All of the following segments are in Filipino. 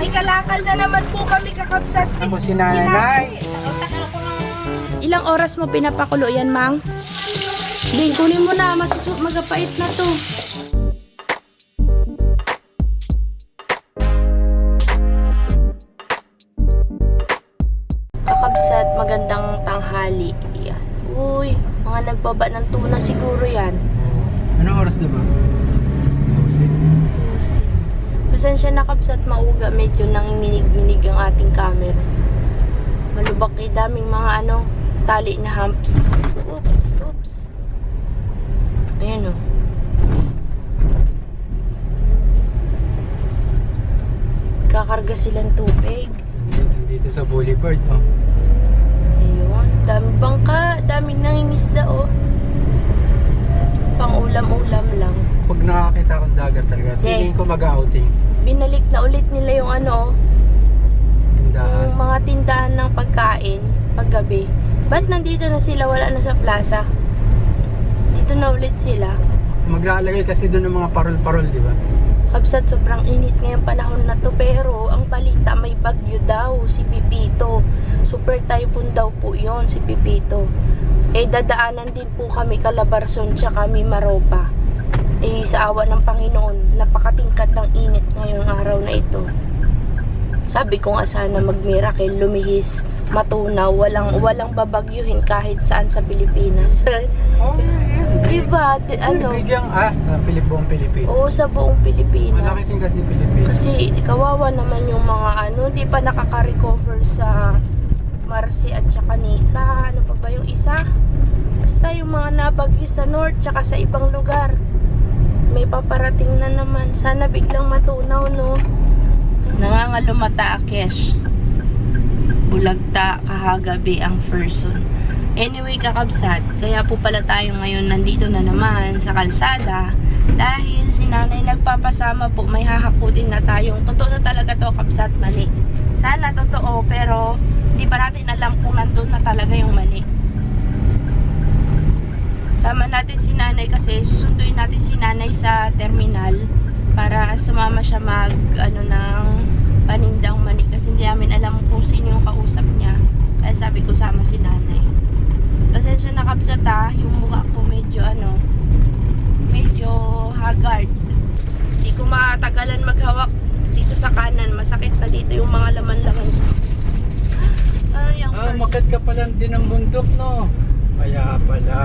May kalakal na naman po kami kakabsat. Ako si nanay. Ilang oras mo pinapakulo yan, Mang? Ding, kunin mo na. Magapait na to. Kakabsat, magandang tanghali. Yan. Uy, mga nagbaba ng tuna siguro yan. Anong oras na ba? 12. Pasensya na kabsat, mauga. Medyo nanginginig-minig ang ating camera. Malubak eh, daming mga tali na humps. Oops. Ayan o. Kakarga silang tubig. Dito sa boulevard, oh. Ayun. Dami bangka. Daming nangingisda, oh. Pang ulam-ulam lang. Pag nakakita akong dagat talaga, feeling ko mag-outing. Binalik na ulit nila yung Tindahan. yung mga tindahan ng pagkain paggabi. Ba't nandito na sila? Wala na sa plaza. Dito na ulit sila. Maglalagay kasi doon ng mga parol-parol, di ba? Kabsat, sobrang init ngayong panahon na to. Pero ang balita, may bagyo daw si Pipito. Super typhoon daw po yon si Pipito. Dadaanan din po kami Calabarzon tsaka Mimaropa. Sa awa ng Panginoon, napakatingkad ng init ngayong araw na ito. Sabi ko nga sana mag-miracle, lumihis, matunaw, walang babagyuhin kahit saan sa Pilipinas. Oh, Diba? Bigyang, sa buong Pilipinas. Oo, sa buong Pilipinas. Malaki din kasi Pilipinas. Kasi kawawa naman yung mga di pa nakaka-recover sa Marcy at saka Nika. Ano pa ba yung isa? Basta yung mga nabagyo sa north tsaka sa ibang lugar. May paparating na naman. Sana biglang matunaw, no? Nangangalumata Akesh. Bulagta kahagabi ang person. Anyway, kakabsat, kaya po pala tayo ngayon nandito na naman sa kalsada dahil si nanay nagpapasama po, may hahakutin na tayong totoo na talaga to, kabsat, mani. Sana totoo, pero hindi pa natin alam kung nandun na talaga yung mani. Sama natin si nanay kasi susunduin natin si nanay sa terminal para sumama siya ng panindang mani kasi hindi namin alam kung sino yung kausap niya. Kaya sabi ko sama si nanay. Pasensya na kabsat yung mukha ko medyo haggard. Hindi ko matagalan maghawak dito sa kanan. Masakit na dito yung mga laman-laman. Makit ka pala din ng bundok, no? Kaya pala.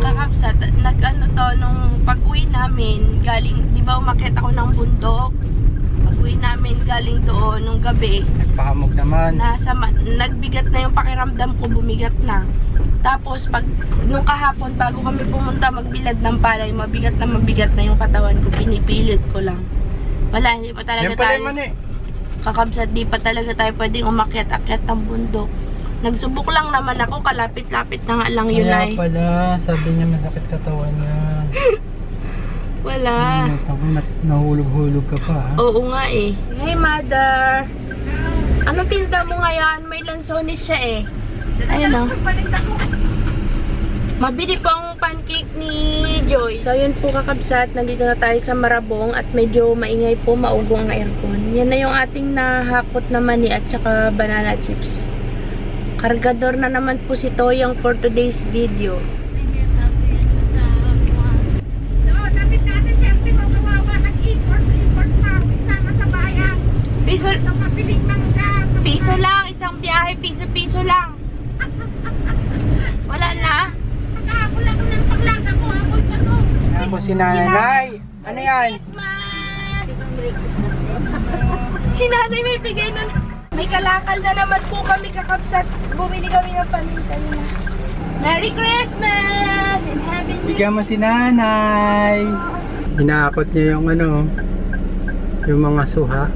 Kakabsat, nung pag-uwi namin, galing, di ba umakyat ako ng bundok? Pag-uwi namin galing doon nung gabi. Nagpahamog naman. Nagbigat na yung pakiramdam ko, bumigat na. Tapos, nung kahapon, bago kami pumunta magbilad ng palay, mabigat na yung katawan ko, pinipilit ko lang. Wala, hindi pa talaga tayo. Kakabsat, di pa talaga tayo pwedeng umakyat-akyat ng bundok. Nagsubok lang naman ako, kalapit-lapit na nga lang yun ay. Kaya pala, sabi niya masakit katawan niya. Wala. Nahulog-hulog ka pa, ha? Oo nga eh. Hey, mother. Anong tinda mo ngayon? May lansones siya eh. Ayun o. Mabili po ang pancake ni Joy. So, yun po kakabsat. Nandito na tayo sa Marabong at medyo maingay po, maugong ang aircon. Yan na yung ating nahakot na mani at saka banana chips. Kargador na naman po si Toyong for today's video. Piso lang, isang biyahe, piso lang. Wala na. Ako si nanay. Ano yan? Christmas! Si nanay may bigay na. May kalakal na naman po kami kakabsat. Bumili kami ng paninda nila. Merry Christmas! And Happy New Year! Bigyan mo si nanay. Hinakot niya yung yung mga suha.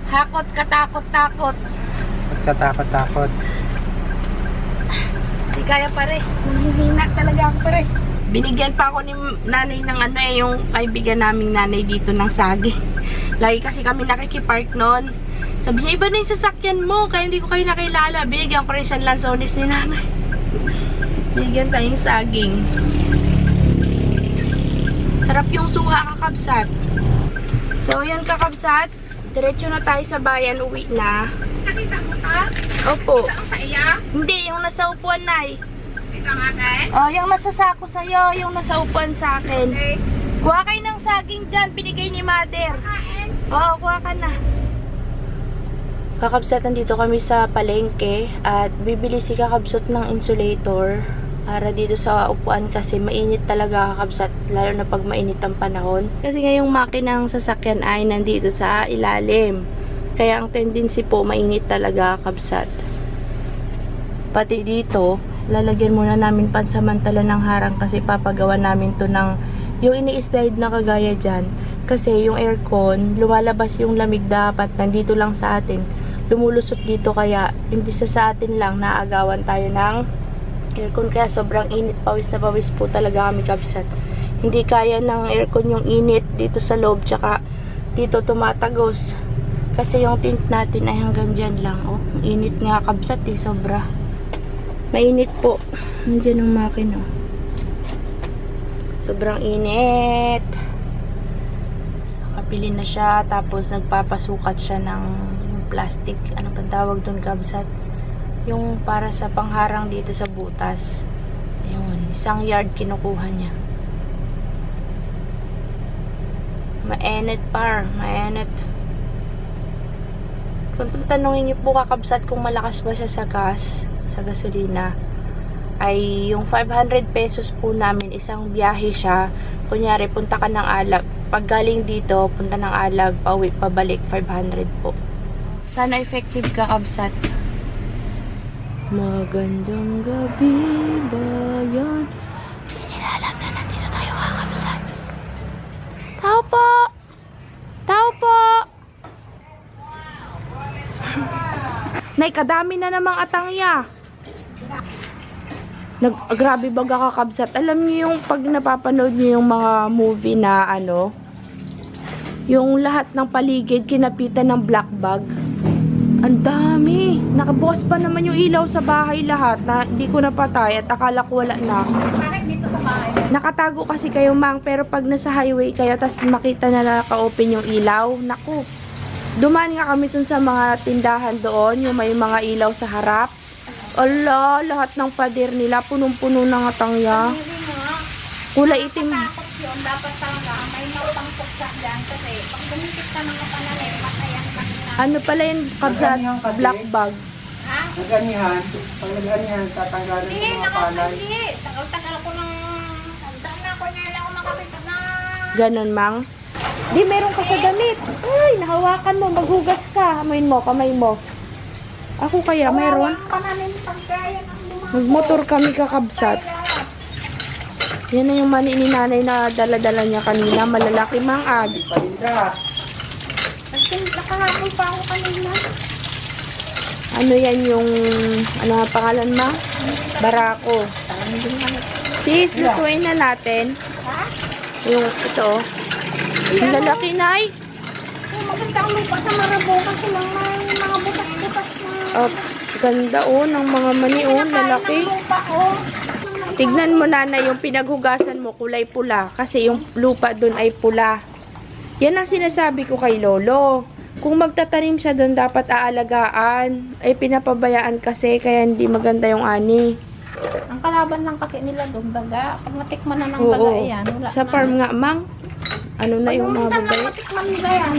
Hakot katakot-takot. Katakot-takot. Hindi kaya pare. Hihina talaga ako pare. Binigyan pa ako ni nanay ng yung kaibigan naming nanay dito ng sagi. Lagi kasi kami nakikipark noon. Sabi niya, iba na yung sasakyan mo, kaya hindi ko kayo nakilala. Binigyan ko rin siya ng lansones ni nanay. Bigyan tayong saging. Sarap yung suha, kakabsat. So, yan kakabsat. Diretso na tayo sa bayan, uwi na. Nakita mo ka? Opo. Nakita ko sa iya? Hindi, yung nasa upuan na eh. Ikaw nga kay? Oh, yung nasa sako sa'yo, yung nasa upuan sa akin. Okay. Kuha kayo ng saging dyan, binigay ni mother. Kain. Oo, kuha ka na. Kakabsat, nandito kami sa palengke at bibili si Kakabsat ng insulator para dito sa upuan kasi mainit talaga, Kakabsat, lalo na pag mainit ang panahon. Kasi ngayong makina ng sasakyan ay nandito sa ilalim. Kaya ang tendency po, mainit talaga, Kakabsat. Pati dito, lalagyan muna namin pansamantala ng harang kasi papagawa namin to ng yung ini-slide na kagaya dyan. Kasi yung aircon, lumalabas yung lamig dapat nandito lang sa atin. Lumulusot dito kaya imbis na sa atin lang naagawan tayo ng aircon. Kaya sobrang init, pawis na pawis po talaga kami, Kabsat. Hindi kaya ng aircon yung init dito sa loob tsaka dito tumatagos. Kasi yung tint natin ay hanggang dyan lang. Oh, init nga, Kabsat eh, sobra. Mainit po. Nandiyan ang makina. Sobrang init. Kapili na siya, tapos nagpapasukat siya ng plastic. Ano bang tawag doon, Kabsat? Yung para sa pangharang dito sa butas. Ayun, 1 yard kinukuha niya. Mainit par, mainit. Kung tanongin niyo po, Kakabsat, kung malakas ba siya sa gas, sa gasolina, ay yung 500 pesos po namin, isang biyahe siya. Kunyari, punta ka ng Alag. Pag galing dito, punta ng Alag, pauwi, pabalik, 500 po. Sana effective ka, Kabsat. Magandang gabi, bayan. Hindi nila alam na nandito tayo, Kabsat. Tao po! Tao po! Nay, kadami na namang atangya. Grabe baga, Kakabsat. Alam niyo yung pag napapanood niyo yung mga movie na ano, yung lahat ng paligid kinapitan ng black bag. Ang dami. Nakabukas pa naman yung ilaw sa bahay lahat na hindi ko napatay at akala ko wala na. Bakit dito sa bahay? Nakatago kasi kayo, Mang, pero pag nasa highway kayo tapos makita na naka-open yung ilaw, naku. Dumaan nga kami dun sa mga tindahan doon, yung may mga ilaw sa harap. Ala, lahat ng pader nila punong-puno ng atangya. Hindi mo nga. Kulay itim. Takot yun. Dapat talaga may mautangkok sa dyan kasi pag dumikit ka ng panalim, matayan ka nila. Ano pala yung, Kabsat? Black bag. Ha? Naganihan, pag naganihan, tatanggalin Hindi, yung mga palay. nakakali. Tagal-tagal ko ng... Tandaan na ako niya lang ako makapit na... Ganon, Mang. Di, meron ka sa damit. Ay, nahawakan mo, maghugas ka. Amoyin mo, kamay mo. Ako kaya, meron. Ang panalim pagkaya ng lumang... Magmotor kami, Kakabsat. Yan na yung mani ni nanay na dala-dala niya kanina. Malalaki, Mang Ad. Palinda. Kasi nakahabol pa ako kanina. Ano yan yung, ano nga pangalan, Ma? Barako. Sis, lutuin na natin. Ha? Yung ito. Ang lalaki, Nay. Oh, maganda ang lupa sa Marabo kasi lang may mga butas-butas na... Oh, ganda oh, ng mga mani oh, lalaki. Ng lupa ko. Tignan mo, Nanay, yung pinaghugasan mo, kulay pula. Kasi yung lupa doon ay pula. Yan ang sinasabi ko kay Lolo. Kung magtatanim siya doon, dapat aalagaan. Ay pinapabayaan kasi, kaya hindi maganda yung ani. Ang kalaban lang kasi nila doon, daga. Pag natikman na ng Oo. daga, yan. Wala Sa na. farm nga, Mang. Ano na yung mga Minsan bagay? lang natikman nila yan.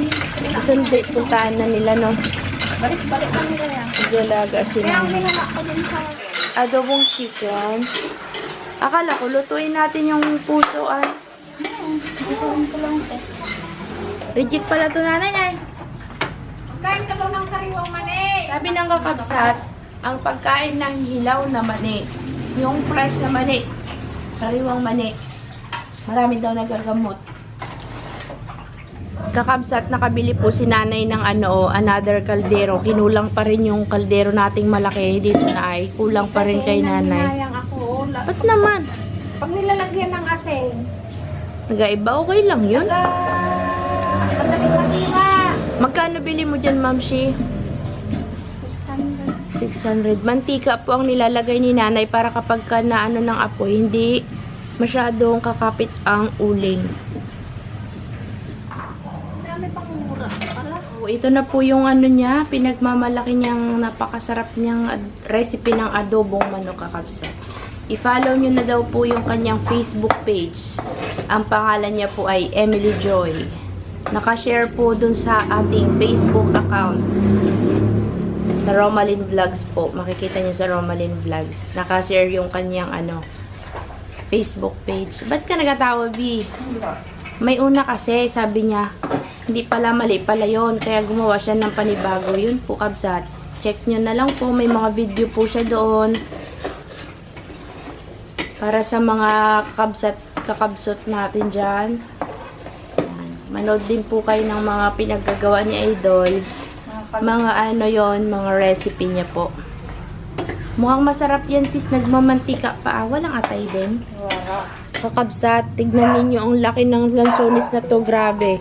Sundi, puntaan na nila, no? Balik-balik na nila yan. Galaga Kaya ang sila. ginawa ko din sa... Adobong chicken. Akala ko, lutuin natin yung puso, ay. Ikurin ko lang ito. Reject pala to, Nanay, ay. Kain ka daw ng sariwang mani. Sabi ng Kakabsat, ang pagkain ng hilaw na mani, yung fresh na mani, sariwang mani, marami daw nagagamot. Kakabsat, nakabili po si nanay ng another kaldero. Kinulang pa rin yung kaldero nating malaki dito na ay. Kulang pa rin kay nanay. Hinayang ako. Ba't naman? Pag nilalagyan ng asin, Nagaiba, okay lang yun. madaling matira. Magkano bili mo dyan, Ma'am Shi? 600. Mantika po ang nilalagay ni nanay para kapag ka naano ng apoy, hindi masyadong kakapit ang uling. Dami pang mura. Para. Ito na po yung ano niya, pinagmamalaki niyang napakasarap niyang recipe ng adobong manok kakabsat. I-follow niyo na daw po yung kanyang Facebook page. Ang pangalan niya po ay Emily Joy. Nakashare po dun sa ating Facebook account. Sa Romalyn Vlogs po. Makikita niyo sa Romalyn Vlogs. Nakashare yung kanyang Facebook page. Ba't ka nagatawa, B? May una kasi, sabi niya, hindi pala mali pala yun. Kaya gumawa siya ng panibago. Yun po, kabsat. Check nyo na lang po. May mga video po siya doon. Para sa mga kakabsot natin dyan. Manood din po kayo ng mga pinaggagawa ni Idol. Mga ano yon, mga recipe niya po. Mukhang masarap yan sis. Nagmamantika pa. Walang atay din. Kakabsat, tignan ninyo ang laki ng lansones na to, grabe.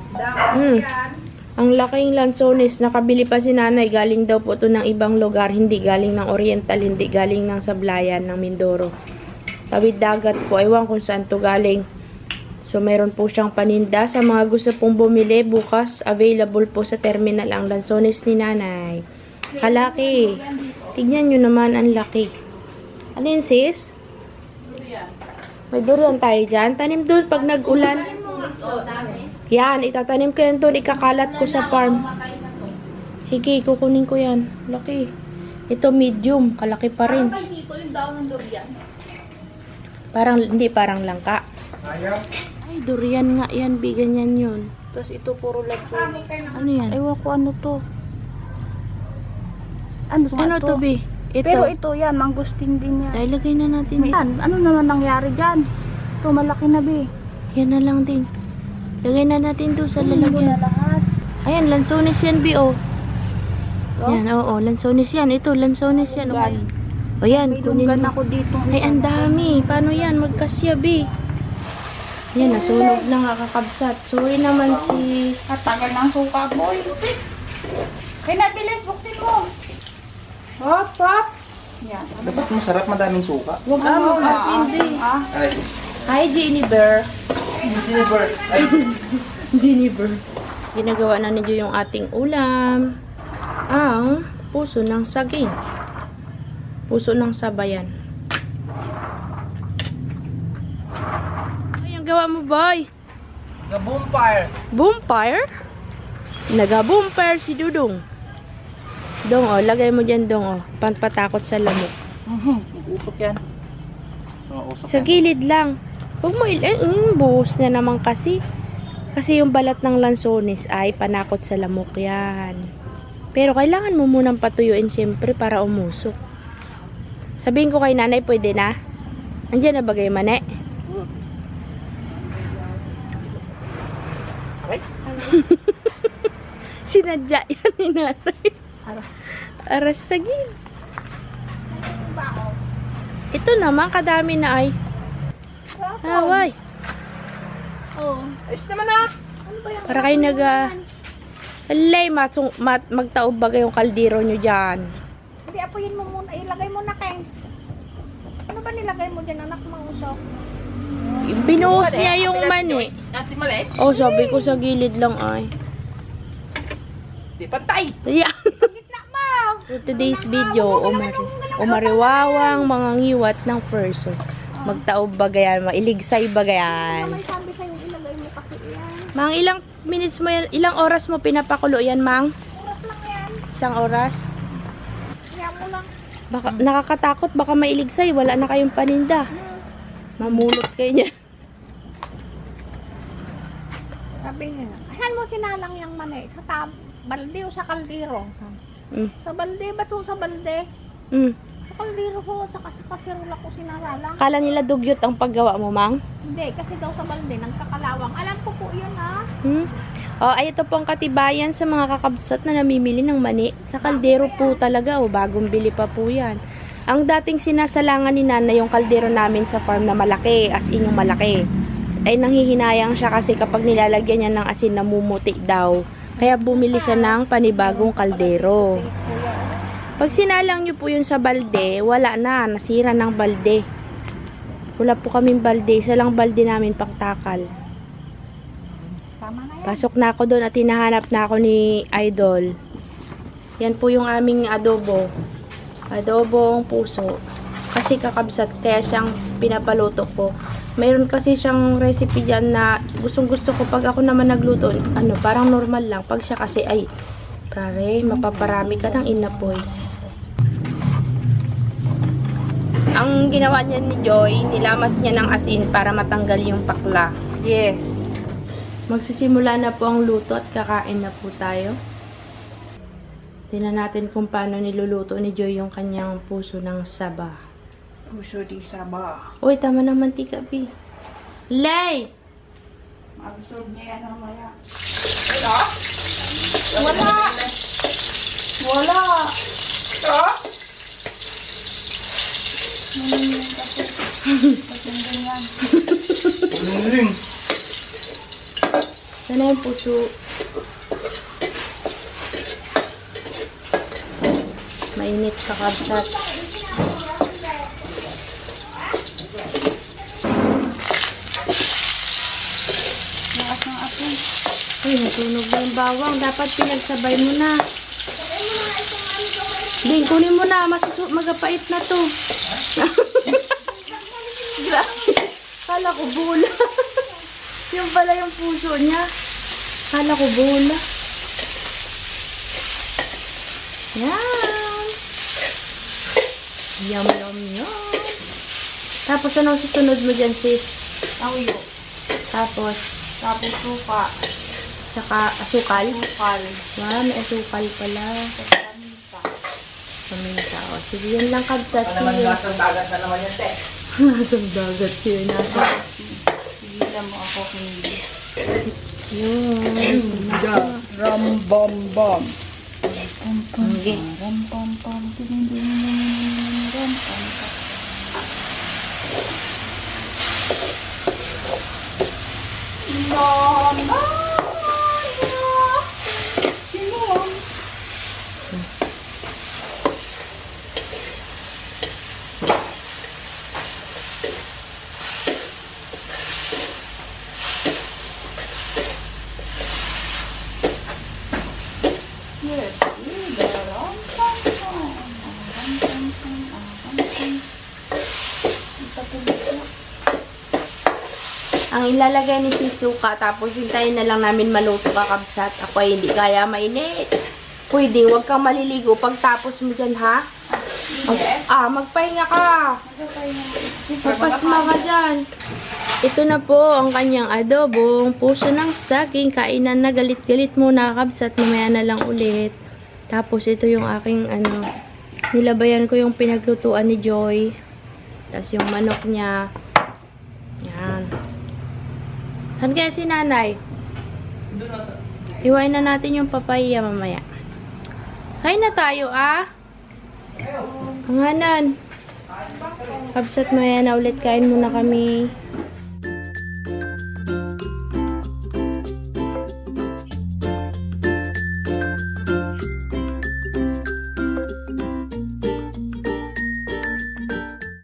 Ang laking lansones, nakabili pa si nanay, galing daw po to ng ibang lugar, hindi galing ng Oriental, hindi galing ng Sablayan, ng Mindoro. Tawid dagat po, ewan kung saan to galing. So, meron po siyang paninda. Sa mga gusto pong bumili, bukas, available po sa terminal ang lansones ni nanay. Kalaki. Tignan nyo naman, ang laki. Ano yun, sis? May durian tayo dyan. Tanim doon pag nag-ulan. Yan, itatanim ko yan doon. Ikakalat ko sa farm. Sige, kukunin ko yan. Laki. Ito medium. Kalaki pa rin. Dito yung daw ng durian. Parang, hindi parang langka. Ayaw. Ay, durian nga yan. Bigan yan yun. Tapos ito puro lagso. Ano yan? Ewan ko ano to. Ano Ano to, Bi? Ito. Pero ito yan, mangustin din yan. Ay, lagay na natin. Yan, ano naman nangyari dyan? Ito, malaki na, Bi. Yan na lang din. Lagay na natin doon sa Na lalagyan. lahat. Ayan, lansones yan, Bi, oh. Yan, oo, lansones yan. Ito, lansones yan. Oh, Lunggan. o yan, May kunin lunggan mo. ako dito. Ay, ang dami. Paano yan? Magkasya, Bi. Yan, nasunog na nga kakabsat. Sorry naman, sis. At tagal ng suka, boy. Kaya nabilis, buksin mo. Hop, hop. Yan. Dapat masarap, madaming suka. Huwag mag-asin, Bi. Ay, Hi, Jennifer. Jennifer. Ay, Jennifer. Ginagawa na ninyo yung ating ulam. Ang puso ng saging. Puso ng sabayan. Ay, ang gawa mo, boy. Bonfire. Bonfire? Naga-bonfire si Dudong. Dong, oh. Lagay mo dyan, Dong, oh. Pampatakot sa lamok. Usok yan. Usok Sa gilid lang. Huwag mo buhos na naman kasi. Kasi yung balat ng lansones ay panakot sa lamok yan. Pero kailangan mo munang patuyuin siyempre para umusok. Sabihin ko kay nanay, pwede na? Andiyan na bagay mane? Okay. Sinadya yan ni nanay. Aras sagin. Ito naman, kadami na ay. Away. Oh. Ayos naman na. Ano ba yung Para kayo alay, magtaob bagay yung kaldero nyo dyan. Hindi, apuyin mo muna. Ilagay mo na, Keng. Ano ba nilagay mo dyan, anak mang usok? Binuhos niya yung mani. Ate mali. Oh, sabi ko sa gilid lang ay. Di patay. Yeah. Gitna mo! For today's video, umariwawang mga ngiwat ng person. Magtaob bagayan, mailigsay bagayan. May sabi sa'yo ilagay mo kasi yan. Mang, ilang minutes mo yan, ilang oras mo pinapakulo yan, Mang? Oras lang yan. Isang oras? Kaya mo lang. Baka, nakakatakot, baka mailigsay, wala na kayong paninda. Mamulot kayo niya. Sabi niya, saan mo sinalang yung mani? Sa balde o sa kaldero? Sa balde ba ito? Sa balde? Sa kaldero ko, sa kasirula ko sinalalang. Kala nila dugyot ang paggawa mo, Mang? Hindi, kasi daw sa balde, nagkakalawang. Alam ko po yun, ha? Oh, ay ito po ang katibayan sa mga kakabsat na namimili ng mani. Sa kaldero po talaga, bagong bili pa po yan. Ang dating sinasalangan ni Nana yung kaldero namin sa farm na malaki, as in yung malaki. Ay nanghihinayang siya kasi kapag nilalagyan niya ng asin namumuti daw. Kaya bumili siya ng panibagong kaldero. Pag sinalang nyo po yun sa balde, wala na. Nasira ng balde. Wala po kaming balde. Isa lang balde namin pangtakal. Tama na yan. Pasok na ako doon at hinahanap na ako ni Idol. Yan po yung aming adobo. Adobong puso. Kasi kakabsat, kaya siyang pinapaluto ko. Mayroon kasi siyang recipe dyan na gustong gusto ko pag ako naman nagluto. Ano, parang normal lang. Pag siya kasi ay, pare, mapaparami ka ng inapoy. Ang ginawa niya ni Joy, nilamas niya ng asin para matanggal yung pakla. Yes. Magsisimula na po ang luto at kakain na po tayo. Tingnan natin kung paano niluluto ni Joy yung kanyang puso ng saba. Puso di saba. Uy, tama ng mantika, Bi. Lay! Absorb niya yan mamaya. Wala! Wala! Sana yung puso. Mainit sa kabsat. Lakas ng apoy. Uy, natunog na yung bawang. Dapat pinagsabay mo na. Ding, kunin mo na. Magapait na to. Grabe. Kala ko bola. Yung pala yung puso niya. Kala ko bola. Yan. Yum, yum, yum. Tapos anong susunod mo dyan, sis? Awyo. Tapos, Tapos suka. saka asukal. Sukal. Wow, may asukal pala. Paminta. O, sige, yan lang kabsat. Sige. Lasang dagat na naman yan, te. Nasang dagat yun. Nasa. Sigilan mo ako hindi. Yun. Ram bam bam. Okay. Ram pam pam. Ram pam pam. Mama! Ang ilalagay ni sis suka, tapos hintayin na lang namin maluto kakabsat. Ako ay hindi kaya mainit. Pwede, huwag kang maliligo pagtapos mo dyan, ha? Magpahinga ka. Magpasma ka dyan. Ito na po ang kanyang adobong puso ng saging. Kainan na, galit-galit muna kakabsat. Mamaya na lang ulit. Tapos ito yung aking nilabayan ko yung pinaglutuan ni Joy. Tapos yung manok niya. Yan. Saan kaya si nanay? Iwain na natin yung papaya mamaya. Kain na tayo, Hanganan. Kabsat, maya na ulit. Kain muna kami.